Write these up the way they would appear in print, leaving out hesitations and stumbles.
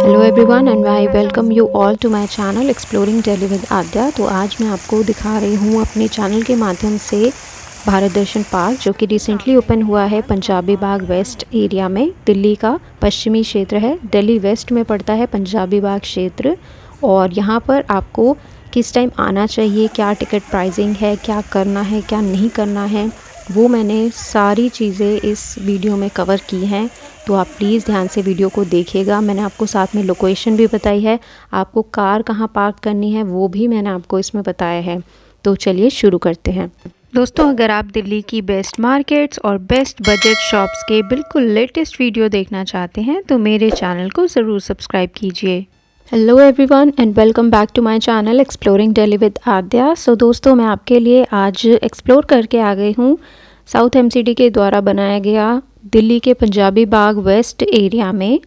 Hello everyone and I welcome you all to my channel exploring Delhi with Aadya. तो आज मैं आपको दिखा रही हूँ अपने चैनल के माध्यम से भारत दर्शन पार्क, जो कि रिसेंटली ओपन हुआ है पंजाबी बाग वेस्ट एरिया में। दिल्ली का पश्चिमी क्षेत्र है, दिल्ली वेस्ट में पड़ता है पंजाबी बाग क्षेत्र। और यहाँ पर आपको किस टाइम आना चाहिए, क्या टिकट प्राइसिंग है, क्या करना है क्या नहीं करना है, वो मैंने सारी चीज़ें इस वीडियो में कवर की हैं। तो आप प्लीज़ ध्यान से वीडियो को देखिएगा। मैंने आपको साथ में लोकेशन भी बताई है, आपको कार कहाँ पार्क करनी है वो भी मैंने आपको इसमें बताया है। तो चलिए शुरू करते हैं। दोस्तों, अगर आप दिल्ली की बेस्ट मार्केट्स और बेस्ट बजट शॉप्स के बिल्कुल लेटेस्ट वीडियो देखना चाहते हैं तो मेरे चैनल को ज़रूर सब्सक्राइब कीजिए। Hello everyone and welcome back to my channel exploring Delhi with Aadya. So दोस्तों, मैं आपके लिए आज एक्सप्लोर करके आ गई हूँ साउथ एमसीडी के द्वारा बनाया गया दिल्ली के पंजाबी बाग वेस्ट एरिया में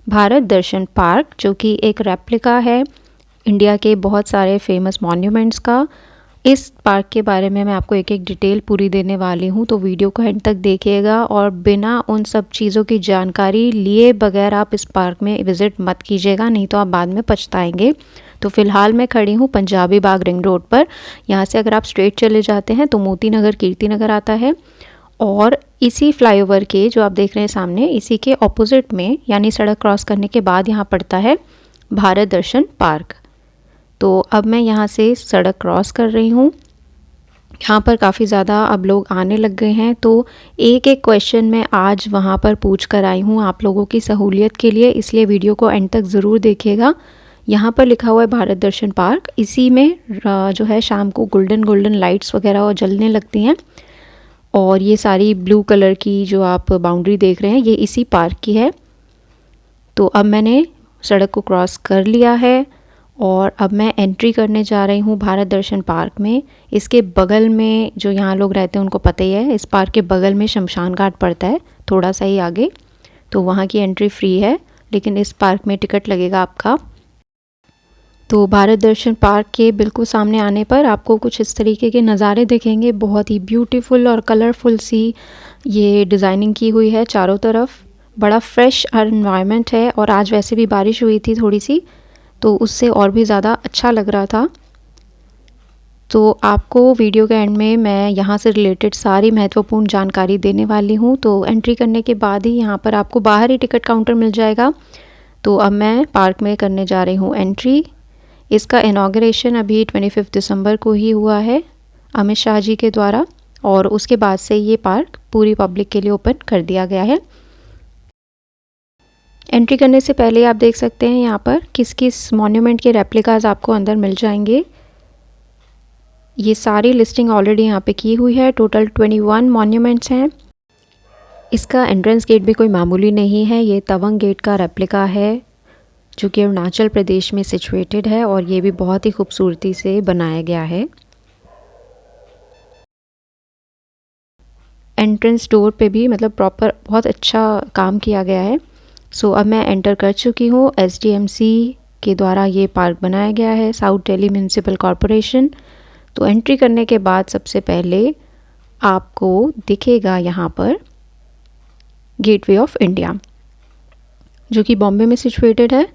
भारत दर्शन पार्क, जो कि एक रेप्लिका है इंडिया के बहुत सारे फेमस मॉन्यूमेंट्स का। इस पार्क के बारे में मैं आपको एक एक डिटेल पूरी देने वाली हूँ, तो वीडियो को एंड तक देखिएगा और बिना उन सब चीज़ों की जानकारी लिए बगैर आप इस पार्क में विज़िट मत कीजिएगा, नहीं तो आप बाद में पछताएंगे। तो फ़िलहाल मैं खड़ी हूँ पंजाबी बाग रिंग रोड पर। यहाँ से अगर आप स्ट्रेट चले जाते हैं तो मोती नगर कीर्ति नगर आता है, और इसी फ्लाईओवर के जो आप देख रहे हैं सामने, इसी के ऑपोजिट में यानी सड़क क्रॉस करने के बाद यहाँ पड़ता है भारत दर्शन पार्क। तो अब मैं यहाँ से सड़क क्रॉस कर रही हूँ। यहाँ पर काफ़ी ज़्यादा अब लोग आने लग गए हैं, तो एक एक क्वेश्चन मैं आज वहाँ पर पूछ कर आई हूँ आप लोगों की सहूलियत के लिए, इसलिए वीडियो को एंड तक ज़रूर देखिएगा। यहाँ पर लिखा हुआ है भारत दर्शन पार्क, इसी में जो है शाम को गोल्डन लाइट्स वगैरह जलने लगती हैं। और ये सारी ब्लू कलर की जो आप बाउंड्री देख रहे हैं ये इसी पार्क की है। तो अब मैंने सड़क को क्रॉस कर लिया है और अब मैं एंट्री करने जा रही हूँ भारत दर्शन पार्क में। इसके बगल में जो यहाँ लोग रहते हैं उनको पता ही है, इस पार्क के बगल में शमशान घाट पड़ता है थोड़ा सा ही आगे, तो वहाँ की एंट्री फ्री है, लेकिन इस पार्क में टिकट लगेगा आपका। तो भारत दर्शन पार्क के बिल्कुल सामने आने पर आपको कुछ इस तरीके के नज़ारे दिखेंगे। बहुत ही ब्यूटीफुल और कलरफुल सी ये डिज़ाइनिंग की हुई है चारों तरफ। बड़ा फ्रेश एनवायरनमेंट है, और आज वैसे भी बारिश हुई थी थोड़ी सी, तो उससे और भी ज़्यादा अच्छा लग रहा था। तो आपको वीडियो के एंड में मैं यहाँ से रिलेटेड सारी महत्वपूर्ण जानकारी देने वाली हूँ। तो एंट्री करने के बाद ही यहाँ पर आपको बाहर ही टिकट काउंटर मिल जाएगा। तो अब मैं पार्क में करने जा रही हूँ एंट्री। इसका इनॉग्रेशन अभी 25 दिसंबर को ही हुआ है अमित शाह जी के द्वारा, और उसके बाद से ये पार्क पूरी पब्लिक के लिए ओपन कर दिया गया है। एंट्री करने से पहले आप देख सकते हैं यहाँ पर किस किस मॉन्यूमेंट के रेप्लिकाज आपको अंदर मिल जाएंगे। ये सारी लिस्टिंग ऑलरेडी यहाँ पे की हुई है। टोटल 21 मॉन्यूमेंट्स हैं। इसका एंट्रेंस गेट भी कोई मामूली नहीं है, ये तवंग गेट का रेप्लिका है जो कि अरुणाचल प्रदेश में सिचुएटेड है, और ये भी बहुत ही खूबसूरती से बनाया गया है। एंट्रेंस डोर पे भी मतलब प्रॉपर बहुत अच्छा काम किया गया है। सो अब मैं एंटर कर चुकी हूँ। एसडीएमसी के द्वारा ये पार्क बनाया गया है, साउथ दिल्ली म्यूनिसिपल कॉरपोरेशन। तो एंट्री करने के बाद सबसे पहले आपको दिखेगा यहाँ पर गेटवे ऑफ इंडिया, जो कि बॉम्बे में सिचुएटेड है।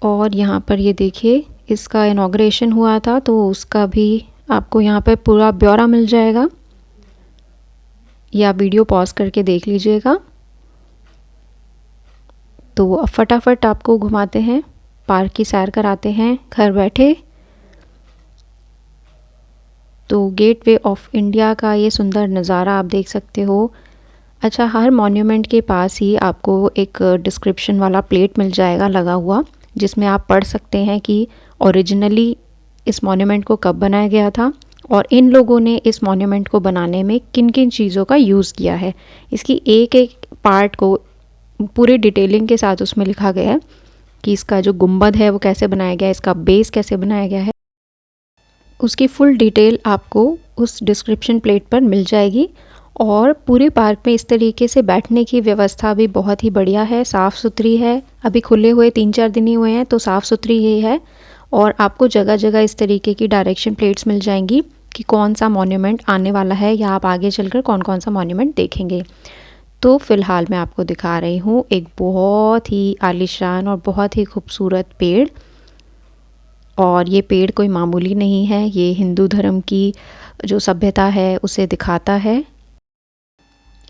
और यहाँ पर ये देखिए, इसका इनॉग्रेशन हुआ था तो उसका भी आपको यहाँ पर पूरा ब्यौरा मिल जाएगा। ये आप वीडियो पॉज करके देख लीजिएगा। तो अब फटाफट आपको घुमाते हैं, पार्क की सैर कराते हैं घर बैठे। तो गेटवे ऑफ इंडिया का ये सुंदर नज़ारा आप देख सकते हो। अच्छा, हर मॉन्यूमेंट के पास ही आपको एक डिस्क्रिप्शन वाला प्लेट मिल जाएगा लगा हुआ, जिसमें आप पढ़ सकते हैं कि ओरिजिनली इस मॉन्यूमेंट को कब बनाया गया था और इन लोगों ने इस मॉन्यूमेंट को बनाने में किन किन चीज़ों का यूज़ किया है। इसकी एक एक पार्ट को पूरी डिटेलिंग के साथ उसमें लिखा गया है कि इसका जो गुंबद है वो कैसे बनाया गया है, इसका बेस कैसे बनाया गया है। उसकी फुल डिटेल आपको उस डिस्क्रिप्शन प्लेट पर मिल जाएगी। और पूरे पार्क में इस तरीके से बैठने की व्यवस्था भी बहुत ही बढ़िया है, साफ़ सुथरी है। अभी खुले हुए 3-4 दिन ही हुए हैं तो साफ़ सुथरी ही है। और आपको जगह जगह इस तरीके की डायरेक्शन प्लेट्स मिल जाएंगी कि कौन सा मॉन्यूमेंट आने वाला है, या आप आगे चलकर कौन कौन सा मॉन्यूमेंट देखेंगे। तो फ़िलहाल मैं आपको दिखा रही हूँ एक बहुत ही आलीशान और बहुत ही खूबसूरत पेड़। और ये पेड़ कोई मामूली नहीं है, ये हिंदू धर्म की जो सभ्यता है उसे दिखाता है।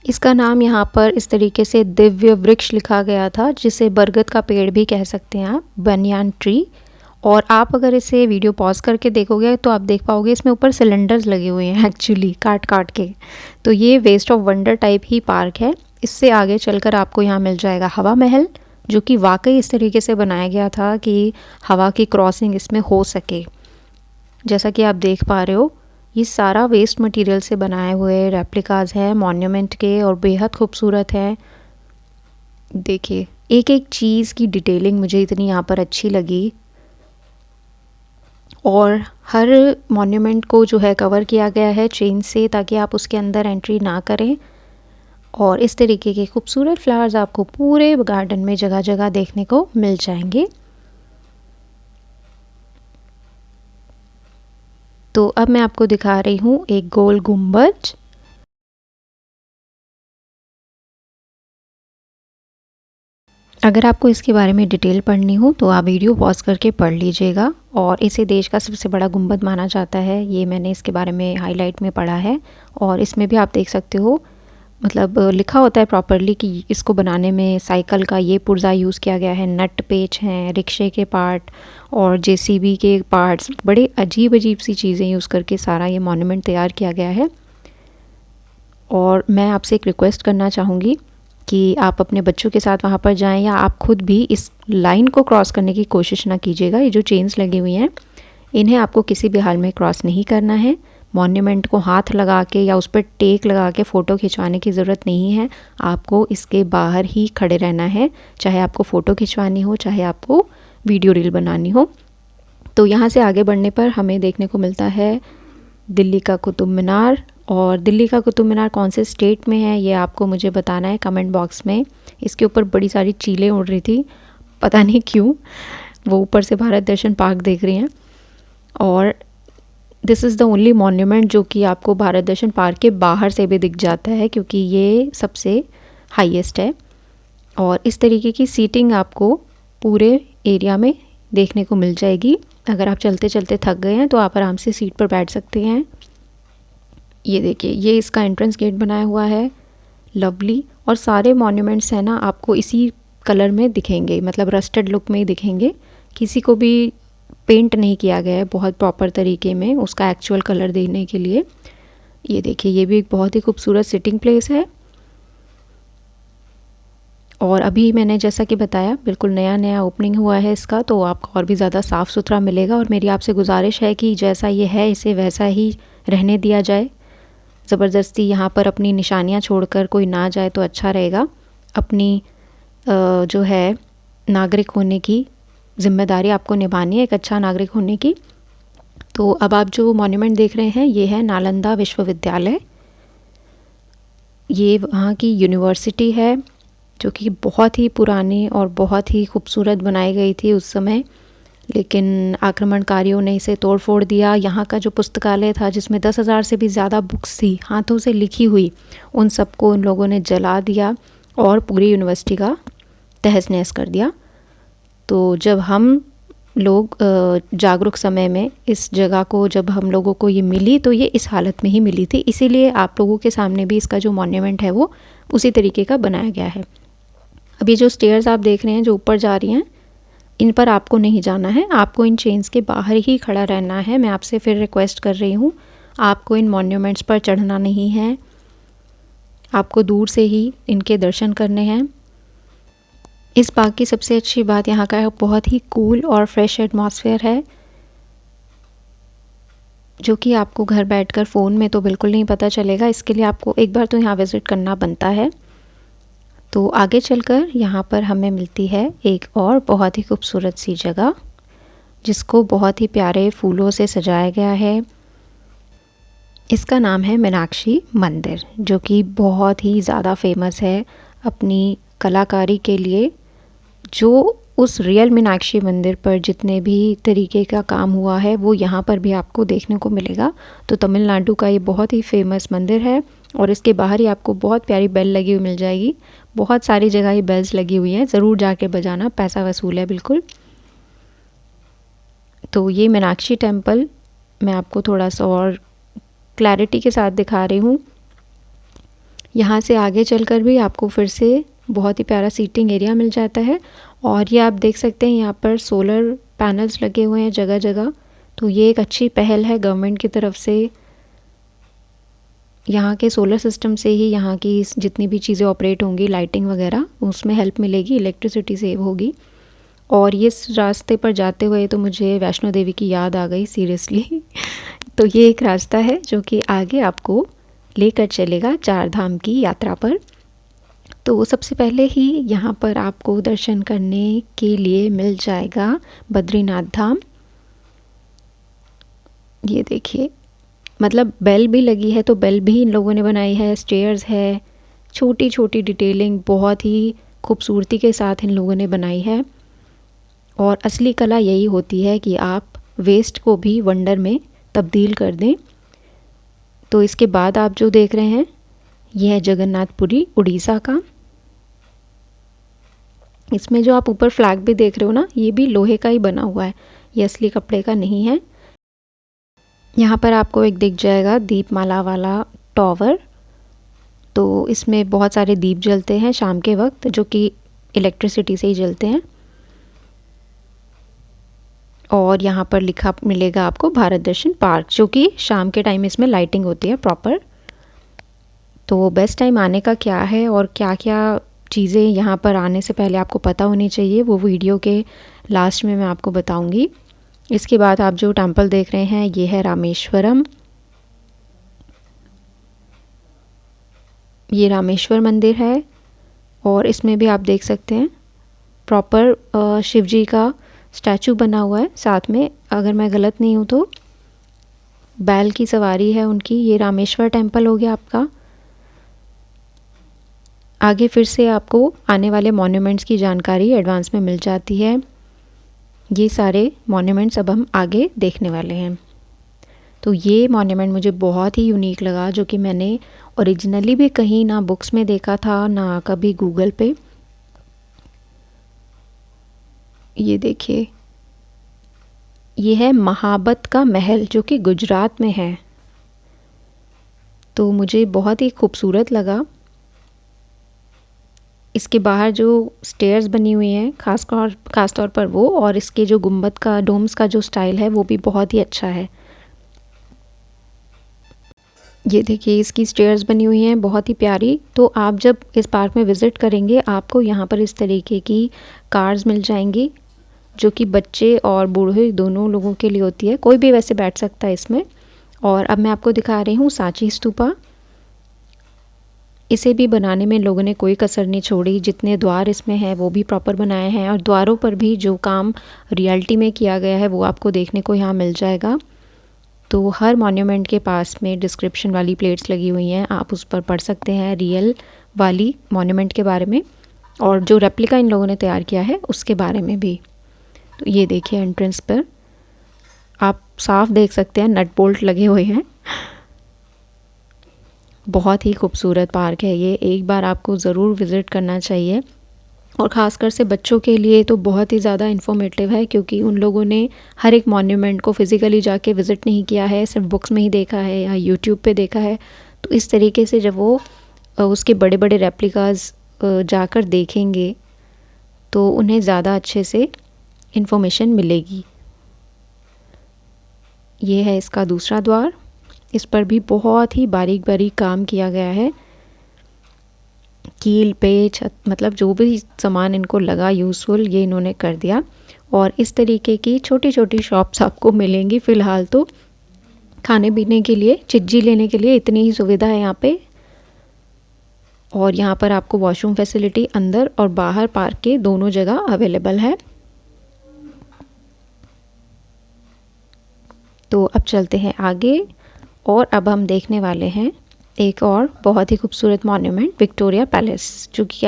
इसका नाम यहाँ पर इस तरीके से दिव्य वृक्ष लिखा गया था, जिसे बरगद का पेड़ भी कह सकते हैं आप, बनियान ट्री। और आप अगर इसे वीडियो पॉज करके देखोगे तो आप देख पाओगे इसमें ऊपर सिलेंडर्स लगे हुए हैं एक्चुअली काट काट के। तो ये वेस्ट ऑफ वंडर टाइप ही पार्क है। इससे आगे चलकर आपको यहाँ मिल जाएगा हवा महल, जो कि वाकई इस तरीके से बनाया गया था कि हवा की क्रॉसिंग इसमें हो सके। जैसा कि आप देख पा रहे हो, ये सारा वेस्ट मटेरियल से बनाए हुए रेप्लिकाज हैं मॉन्यूमेंट के, और बेहद खूबसूरत है। देखिए एक एक चीज़ की डिटेलिंग मुझे इतनी यहाँ पर अच्छी लगी। और हर मॉन्यूमेंट को जो है कवर किया गया है चेन से, ताकि आप उसके अंदर एंट्री ना करें। और इस तरीके के खूबसूरत फ्लावर्स आपको पूरे गार्डन में जगह जगह देखने को मिल जाएंगे। तो अब मैं आपको दिखा रही हूँ एक गोल गुंबज। अगर आपको इसके बारे में डिटेल पढ़नी हो तो आप वीडियो पॉज करके पढ़ लीजिएगा। और इसे देश का सबसे बड़ा गुंबद माना जाता है, ये मैंने इसके बारे में हाईलाइट में पढ़ा है। और इसमें भी आप देख सकते हो, मतलब लिखा होता है प्रॉपरली कि इसको बनाने में साइकिल का ये पुर्जा यूज़ किया गया है, नट पेच हैं, रिक्शे के पार्ट और जेसीबी के पार्ट्स, बड़े अजीब अजीब सी चीज़ें यूज़ करके सारा ये मॉन्यूमेंट तैयार किया गया है। और मैं आपसे एक रिक्वेस्ट करना चाहूँगी कि आप अपने बच्चों के साथ वहाँ पर जाएं, या आप खुद भी इस लाइन को क्रॉस करने की कोशिश ना कीजिएगा। ये जो चेन्स लगी हुई हैं, इन्हें आपको किसी भी हाल में क्रॉस नहीं करना है। मॉन्यूमेंट को हाथ लगा के या उस पर टेक लगा के फ़ोटो खिंचवाने की ज़रूरत नहीं है। आपको इसके बाहर ही खड़े रहना है, चाहे आपको फ़ोटो खिंचवानी हो, चाहे आपको वीडियो रील बनानी हो। तो यहाँ से आगे बढ़ने पर हमें देखने को मिलता है दिल्ली का कुतुब मीनार। और दिल्ली का कुतुब मीनार कौन से स्टेट में है ये आपको मुझे बताना है कमेंट बॉक्स में। इसके ऊपर बड़ी सारी चीलें उड़ रही थी, पता नहीं क्यों, वो ऊपर से भारत दर्शन पार्क देख रही हैं। और this is the only monument जो कि आपको भारत दर्शन पार्क के बाहर से भी दिख जाता है, क्योंकि ये सबसे हाईएस्ट है। और इस तरीके की सीटिंग आपको पूरे एरिया में देखने को मिल जाएगी। अगर आप चलते चलते थक गए हैं तो आप आराम से सीट पर बैठ सकते हैं। ये देखिए, ये इसका एंट्रेंस गेट बनाया हुआ है, लवली। और सारे मॉन्यूमेंट्स हैं ना आपको इसी कलर में दिखेंगे, मतलब रस्टेड लुक में ही दिखेंगे। किसी को भी पेंट नहीं किया गया है बहुत प्रॉपर तरीके में उसका एक्चुअल कलर देने के लिए। ये देखिए, ये भी एक बहुत ही खूबसूरत सिटिंग प्लेस है। और अभी मैंने जैसा कि बताया बिल्कुल नया नया ओपनिंग हुआ है इसका, तो आपको और भी ज़्यादा साफ़ सुथरा मिलेगा। और मेरी आपसे गुजारिश है कि जैसा ये है इसे वैसा ही रहने दिया जाए। ज़बरदस्ती यहाँ पर अपनी निशानियाँ छोड़कर कोई ना जाए तो अच्छा रहेगा। अपनी जो है नागरिक होने की ज़िम्मेदारी आपको निभानी है, एक अच्छा नागरिक होने की। तो अब आप जो मॉन्यूमेंट देख रहे हैं ये है नालंदा विश्वविद्यालय। ये वहाँ की यूनिवर्सिटी है जो कि बहुत ही पुरानी और बहुत ही खूबसूरत बनाई गई थी उस समय, लेकिन आक्रमणकारियों ने इसे तोड़ फोड़ दिया। यहाँ का जो पुस्तकालय था जिसमें 10,000 से भी ज़्यादा बुक्स थी हाथों से लिखी हुई, उन सबको उन लोगों ने जला दिया और पूरी यूनिवर्सिटी का तहस नहस कर दिया। तो जब हम लोग जागरूक समय में इस जगह को, जब हम लोगों को ये मिली तो ये इस हालत में ही मिली थी। इसीलिए आप लोगों के सामने भी इसका जो मॉन्यूमेंट है वो उसी तरीके का बनाया गया है। अब ये जो स्टेयर्स आप देख रहे हैं जो ऊपर जा रही हैं, इन पर आपको नहीं जाना है, आपको इन चेन्स के बाहर ही खड़ा रहना है। मैं आपसे फिर रिक्वेस्ट कर रही हूँ, आपको इन मॉन्यूमेंट्स पर चढ़ना नहीं है, आपको दूर से ही इनके दर्शन करने हैं। इस पार्क की सबसे अच्छी बात यहाँ का बहुत ही कूल और फ्रेश एटमॉस्फेयर है, जो कि आपको घर बैठकर फ़ोन में तो बिल्कुल नहीं पता चलेगा। इसके लिए आपको एक बार तो यहाँ विज़िट करना बनता है। तो आगे चलकर यहाँ पर हमें मिलती है एक और बहुत ही खूबसूरत सी जगह, जिसको बहुत ही प्यारे फूलों से सजाया गया है। इसका नाम है मीनाक्षी मंदिर, जो कि बहुत ही ज़्यादा फेमस है अपनी कलाकारी के लिए। जो उस रियल मीनाक्षी मंदिर पर जितने भी तरीके का काम हुआ है वो यहाँ पर भी आपको देखने को मिलेगा। तो तमिलनाडु का ये बहुत ही फेमस मंदिर है और इसके बाहर ही आपको बहुत प्यारी बेल लगी हुई मिल जाएगी। बहुत सारी जगह ये बेल्स लगी हुई हैं, ज़रूर जाके बजाना, पैसा वसूल है बिल्कुल। तो ये मीनाक्षी टेम्पल मैं आपको थोड़ा सा और क्लैरिटी के साथ दिखा रही हूँ। यहाँ से आगे चलकर भी आपको फिर से बहुत ही प्यारा सीटिंग एरिया मिल जाता है। और ये आप देख सकते हैं यहाँ पर सोलर पैनल्स लगे हुए हैं जगह जगह। तो ये एक अच्छी पहल है गवर्नमेंट की तरफ से। यहाँ के सोलर सिस्टम से ही यहाँ की जितनी भी चीज़ें ऑपरेट होंगी, लाइटिंग वगैरह, उसमें हेल्प मिलेगी, इलेक्ट्रिसिटी सेव होगी। और ये इस रास्ते पर जाते हुए तो मुझे वैष्णो देवी की याद आ गई सीरियसली। तो ये एक रास्ता है जो कि आगे आपको लेकर चलेगा चार धाम की यात्रा पर। तो सबसे पहले ही यहाँ पर आपको दर्शन करने के लिए मिल जाएगा बद्रीनाथ धाम। ये देखिए, मतलब बेल भी लगी है, तो बेल भी इन लोगों ने बनाई है, स्टेयर्स है, छोटी छोटी डिटेलिंग बहुत ही खूबसूरती के साथ इन लोगों ने बनाई है। और असली कला यही होती है कि आप वेस्ट को भी वंडर में तब्दील कर दें। तो इसके बाद आप जो देख रहे हैं यह है जगन्नाथपुरी उड़ीसा का। इसमें जो आप ऊपर फ्लैग भी देख रहे हो ना, ये भी लोहे का ही बना हुआ है, ये असली कपड़े का नहीं है। यहाँ पर आपको एक दिख जाएगा दीपमाला वाला टॉवर। तो इसमें बहुत सारे दीप जलते हैं शाम के वक्त, जो कि इलेक्ट्रिसिटी से ही जलते हैं। और यहाँ पर लिखा मिलेगा आपको भारत दर्शन पार्क, जो कि शाम के टाइम इसमें लाइटिंग होती है प्रॉपर। तो बेस्ट टाइम आने का क्या है और क्या क्या चीज़ें यहाँ पर आने से पहले आपको पता होनी चाहिए, वो वीडियो के लास्ट में मैं आपको बताऊँगी। इसके बाद आप जो टेम्पल देख रहे हैं ये है रामेश्वरम। ये रामेश्वर मंदिर है और इसमें भी आप देख सकते हैं प्रॉपर शिव जी का स्टैचू बना हुआ है। साथ में, अगर मैं गलत नहीं हूँ तो, बैल की सवारी है उनकी। ये रामेश्वर टेम्पल हो गया आपका। आगे फिर से आपको आने वाले मॉन्यूमेंट्स की जानकारी एडवांस में मिल जाती है। ये सारे मॉन्यूमेंट्स अब हम आगे देखने वाले हैं। तो ये मॉन्यूमेंट मुझे बहुत ही यूनिक लगा, जो कि मैंने ओरिजिनली भी कहीं ना बुक्स में देखा था ना कभी गूगल पे। ये देखिए, ये है महाबत का महल, जो कि गुजरात में है। तो मुझे बहुत ही खूबसूरत लगा। इसके बाहर जो स्टेयर्स बनी हुई हैं खास तौर पर वो, और इसके जो गुंबद का, डोम्स का जो स्टाइल है वो भी बहुत ही अच्छा है। ये देखिए, इसकी स्टेयर्स बनी हुई हैं बहुत ही प्यारी। तो आप जब इस पार्क में विज़िट करेंगे आपको यहाँ पर इस तरीके की कार्स मिल जाएंगी, जो कि बच्चे और बूढ़े दोनों लोगों के लिए होती है। कोई भी वैसे बैठ सकता है इसमें। और अब मैं आपको दिखा रही हूँ सांची स्तूपा। इसे भी बनाने में लोगों ने कोई कसर नहीं छोड़ी। जितने द्वार इसमें हैं वो भी प्रॉपर बनाए हैं, और द्वारों पर भी जो काम रियलिटी में किया गया है वो आपको देखने को यहाँ मिल जाएगा। तो हर मॉन्यूमेंट के पास में डिस्क्रिप्शन वाली प्लेट्स लगी हुई हैं, आप उस पर पढ़ सकते हैं रियल वाली मॉन्यूमेंट के बारे में, और जो रेप्लिका इन लोगों ने तैयार किया है उसके बारे में भी। तो ये देखिए, एंट्रेंस पर आप साफ देख सकते हैं नट बोल्ट लगे हुए हैं। बहुत ही खूबसूरत पार्क है ये, एक बार आपको ज़रूर विज़िट करना चाहिए। और ख़ासकर से बच्चों के लिए तो बहुत ही ज़्यादा इन्फॉर्मेटिव है, क्योंकि उन लोगों ने हर एक मॉन्यूमेंट को फ़िज़िकली जाके विज़िट नहीं किया है, सिर्फ बुक्स में ही देखा है या यूट्यूब पे देखा है। तो इस तरीके से जब वो उसके बड़े बड़े रेप्लिकास जाकर देखेंगे तो उन्हें ज़्यादा अच्छे से इन्फॉर्मेशन मिलेगी। ये है इसका दूसरा द्वार। इस पर भी बहुत ही बारीक बारीक काम किया गया है। कील पे छत, मतलब जो भी सामान इनको लगा यूज़फुल, ये इन्होंने कर दिया। और इस तरीके की छोटी छोटी शॉप्स आपको मिलेंगी। फ़िलहाल तो खाने पीने के लिए, चिज्जी लेने के लिए इतनी ही सुविधा है यहाँ पे। और यहाँ पर आपको वॉशरूम फैसिलिटी अंदर और बाहर पार्क के दोनों जगह अवेलेबल है। तो अब चलते हैं आगे, और अब हम देखने वाले हैं एक और बहुत ही खूबसूरत मॉन्यूमेंट, विक्टोरिया पैलेस, जो कि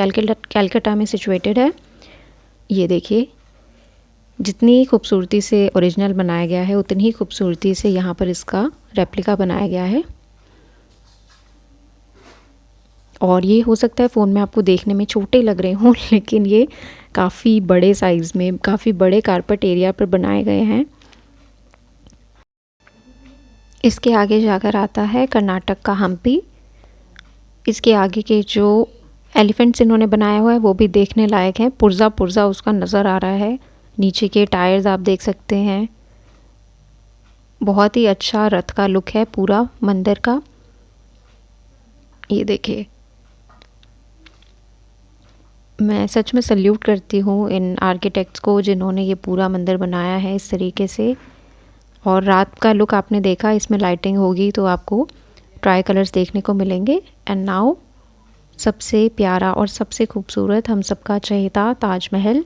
कैलकाटा में सिचुएटेड है। ये देखिए, जितनी खूबसूरती से ओरिजिनल बनाया गया है उतनी ही खूबसूरती से यहाँ पर इसका रेप्लिका बनाया गया है। और ये हो सकता है फ़ोन में आपको देखने में छोटे लग रहे हों लेकिन ये काफ़ी बड़े साइज़ में, काफ़ी बड़े कारपेट एरिया पर बनाए गए हैं। इसके आगे जाकर आता है कर्नाटक का हम्पी। इसके आगे के जो एलिफेंट्स इन्होंने बनाया हुआ है वो भी देखने लायक है। पुर्जा पुर्जा उसका नज़र आ रहा है। नीचे के टायर्स आप देख सकते हैं। बहुत ही अच्छा रथ का लुक है पूरा मंदिर का। ये देखिए, मैं सच में सल्यूट करती हूँ इन आर्किटेक्ट्स को जिन्होंने ये पूरा मंदिर बनाया है इस तरीके से। और रात का लुक आपने देखा, इसमें लाइटिंग होगी तो आपको ट्राई कलर्स देखने को मिलेंगे। एंड नाउ सबसे प्यारा और सबसे खूबसूरत हम सबका चहेता ताजमहल।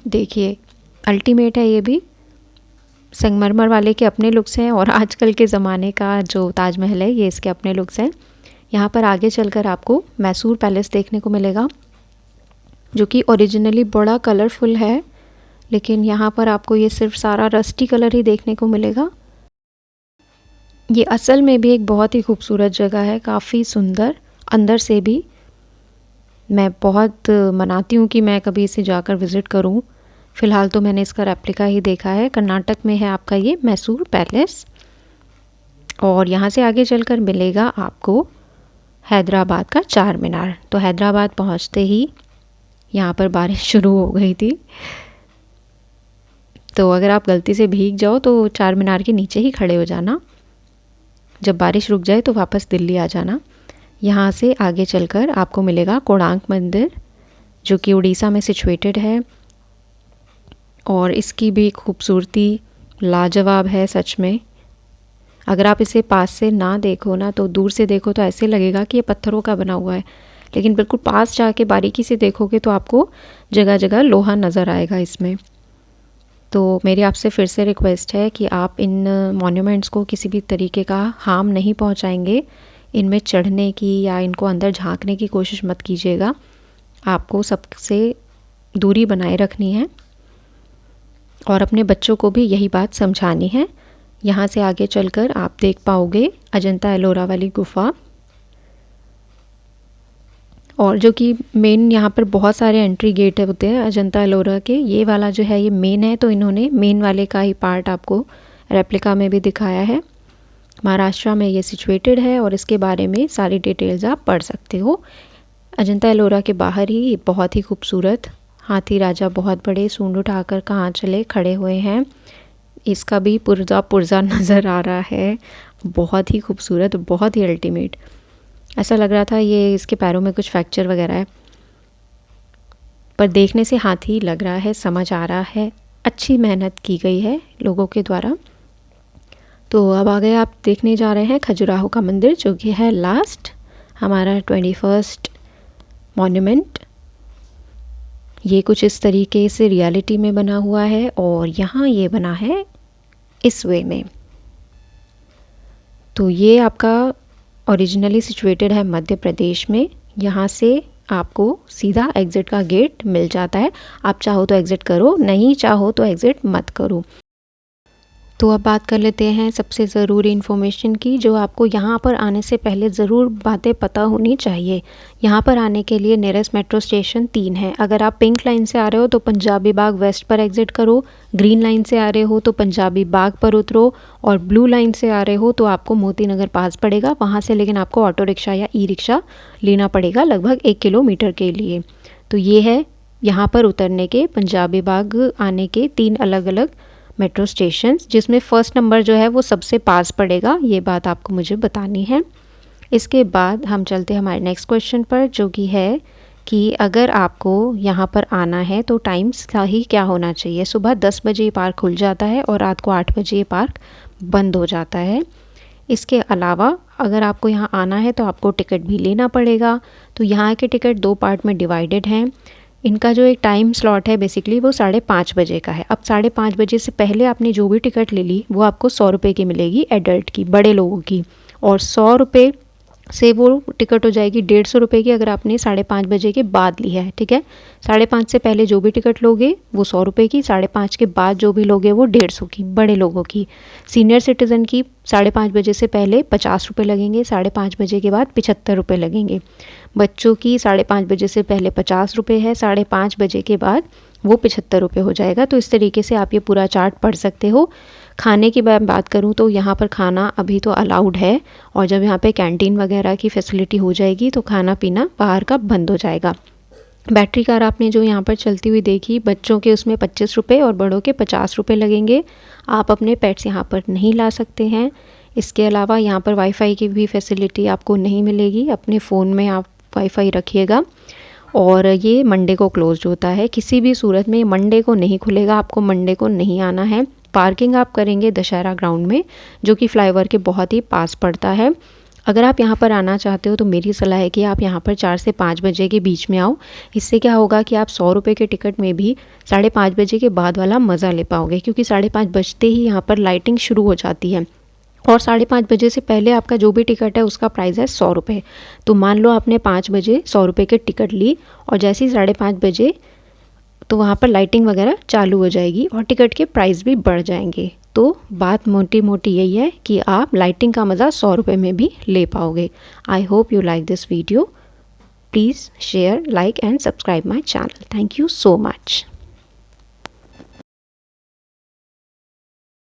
देखिए, अल्टीमेट है ये भी। संगमरमर वाले के अपने लुक्स हैं और आजकल के ज़माने का जो ताजमहल है ये इसके अपने लुक्स हैं। यहाँ पर आगे चलकर आपको मैसूर पैलेस देखने को मिलेगा जो कि ओरिजिनली बड़ा कलरफुल है, लेकिन यहाँ पर आपको ये सिर्फ सारा रस्टी कलर ही देखने को मिलेगा। ये असल में भी एक बहुत ही खूबसूरत जगह है, काफ़ी सुंदर अंदर से भी। मैं बहुत मनाती हूँ कि मैं कभी इसे जाकर विज़िट करूँ। फ़िलहाल तो मैंने इसका रेप्लिका ही देखा है। कर्नाटक में है आपका ये मैसूर पैलेस। और यहाँ से आगे चलकर मिलेगा आपको हैदराबाद का चार मीनार। तो हैदराबाद पहुँचते ही यहाँ पर बारिश शुरू हो गई थी, तो अगर आप गलती से भीग जाओ तो चार मीनार के नीचे ही खड़े हो जाना। जब बारिश रुक जाए तो वापस दिल्ली आ जाना। यहाँ से आगे चलकर आपको मिलेगा कोणार्क मंदिर जो कि उड़ीसा में सिचुएटेड है। और इसकी भी खूबसूरती लाजवाब है सच में। अगर आप इसे पास से ना देखो ना, तो दूर से देखो तो ऐसे लगेगा कि ये पत्थरों का बना हुआ है, लेकिन बिल्कुल पास जाके बारीकी से देखोगे तो आपको जगह जगह लोहा नज़र आएगा इसमें। तो मेरी आपसे फिर से रिक्वेस्ट है कि आप इन मॉन्यूमेंट्स को किसी भी तरीके का हार्म नहीं पहुंचाएंगे। इनमें चढ़ने की या इनको अंदर झांकने की कोशिश मत कीजिएगा। आपको सबसे दूरी बनाए रखनी है और अपने बच्चों को भी यही बात समझानी है। यहाँ से आगे चलकर आप देख पाओगे अजंता एलोरा वाली गुफ़ा, और जो कि मेन यहाँ पर बहुत सारे एंट्री गेट होते हैं अजंता एलोरा के। ये वाला जो है ये मेन है, तो इन्होंने मेन वाले का ही पार्ट आपको रेप्लिका में भी दिखाया है। महाराष्ट्र में ये सिचुएटेड है और इसके बारे में सारी डिटेल्स आप पढ़ सकते हो। अजंता एलोरा के बाहर ही बहुत ही खूबसूरत हाथी राजा बहुत बड़े सूंड उठाकर कहाँ चले खड़े हुए हैं। इसका भी पुर्जा पुर्जा नज़र आ रहा है। बहुत ही खूबसूरत, बहुत ही अल्टीमेट। ऐसा लग रहा था ये इसके पैरों में कुछ फ्रैक्चर वगैरह है, पर देखने से हाथी लग रहा है, समझ आ रहा है। अच्छी मेहनत की गई है लोगों के द्वारा। तो अब आगे आप देखने जा रहे हैं खजुराहो का मंदिर जो कि है लास्ट हमारा 21st मॉन्यूमेंट। ये कुछ इस तरीके से रियलिटी में बना हुआ है और यहाँ ये बना है इस वे में। तो ये आपका ओरिजिनली सिचुएटेड है मध्य प्रदेश में। यहाँ से आपको सीधा एग्ज़िट का गेट मिल जाता है। आप चाहो तो एग्ज़िट करो, नहीं चाहो तो एग्ज़िट मत करो। तो अब बात कर लेते हैं सबसे ज़रूरी इन्फॉर्मेशन की, जो आपको यहाँ पर आने से पहले ज़रूर बातें पता होनी चाहिए। यहाँ पर आने के लिए नियरेस्ट मेट्रो स्टेशन 3 है। अगर आप पिंक लाइन से आ रहे हो तो पंजाबी बाग वेस्ट पर एग्ज़िट करो, ग्रीन लाइन से आ रहे हो तो पंजाबी बाग पर उतरो, और ब्लू लाइन से आ रहे हो तो आपको मोती नगर पास पड़ेगा। वहाँ से लेकिन आपको ऑटो रिक्शा या ई रिक्शा लेना पड़ेगा लगभग 1 किलोमीटर के लिए। तो ये है यहाँ पर उतरने के, पंजाबी बाग आने के 3 अलग अलग मेट्रो स्टेशन, जिसमें फर्स्ट नंबर जो है वो सबसे पास पड़ेगा। ये बात आपको मुझे बतानी है। इसके बाद हम चलते हैं हमारे नेक्स्ट क्वेश्चन पर, जो कि है कि अगर आपको यहाँ पर आना है तो टाइम सही क्या होना चाहिए। सुबह 10 बजे ये पार्क खुल जाता है और रात को 8 बजे ये पार्क बंद हो जाता है। इसके अलावा अगर आपको यहाँ आना है तो आपको टिकट भी लेना पड़ेगा। तो यहाँ के टिकट 2 पार्ट में डिवाइडेड हैं। इनका जो एक टाइम स्लॉट है बेसिकली वो 5:30 बजे का है। अब 5:30 बजे से पहले आपने जो भी टिकट ले ली वो आपको 100 रुपये की मिलेगी एडल्ट की, बड़े लोगों की, और 100 रुपये से वो टिकट हो जाएगी 150 रुपये की, अगर आपने 5:30 बजे के बाद ली है। ठीक है, 5:30 से पहले जो भी टिकट लोगे वो 100 रुपये की, 5:30 के बाद जो भी लोगे वो 150 की। बड़े लोगों की, सीनियर सिटीज़न की 5:30 बजे से पहले 50 रुपये लगेंगे, 5:30 बजे के बाद 75 रुपये लगेंगे। बच्चों की 5:30 बजे से पहले 50 रुपये है, 5:30 बजे के बाद वो 75 रुपये हो जाएगा। तो इस तरीके से आप ये पूरा चार्ट पढ़ सकते हो। खाने की मैं बात करूँ तो यहाँ पर खाना अभी तो अलाउड है, और जब यहाँ पे कैंटीन वगैरह की फैसिलिटी हो जाएगी तो खाना पीना बाहर का बंद हो जाएगा। बैटरी कार आपने जो यहाँ पर चलती हुई देखी, बच्चों के उसमें 25 रुपये और बड़ों के 50 रुपये लगेंगे। आप अपने पेट्स यहाँ पर नहीं ला सकते हैं। इसके अलावा यहाँ पर वाईफाई की भी फैसिलिटी आपको नहीं मिलेगी, अपने फ़ोन में आप वाईफाई रखिएगा। और ये मंडे को क्लोज्ड होता है, किसी भी सूरत में मंडे को नहीं खुलेगा, आपको मंडे को नहीं आना है। पार्किंग आप करेंगे दशहरा ग्राउंड में, जो कि फ्लाईओवर के बहुत ही पास पड़ता है। अगर आप यहाँ पर आना चाहते हो तो मेरी सलाह है कि आप यहाँ पर 4 से 5 बजे के बीच में आओ। इससे क्या होगा कि आप 100 रुपये के टिकट में भी 5:30 बजे के बाद वाला मज़ा ले पाओगे, क्योंकि 5:30 बजते ही यहाँ पर लाइटिंग शुरू हो जाती है। और 5:30 बजे से पहले आपका जो भी टिकट है उसका प्राइस है 100 रुपये। तो मान लो आपने 5 बजे 100 रुपये की टिकट ली, और जैसे ही 5:30 बजे तो वहाँ पर लाइटिंग वगैरह चालू हो जाएगी और टिकट के प्राइस भी बढ़ जाएंगे। तो बात मोटी मोटी यही है कि आप लाइटिंग का मज़ा 100 रुपये में भी ले पाओगे। I hope you like this video. Please share, like and subscribe my channel. Thank you so much.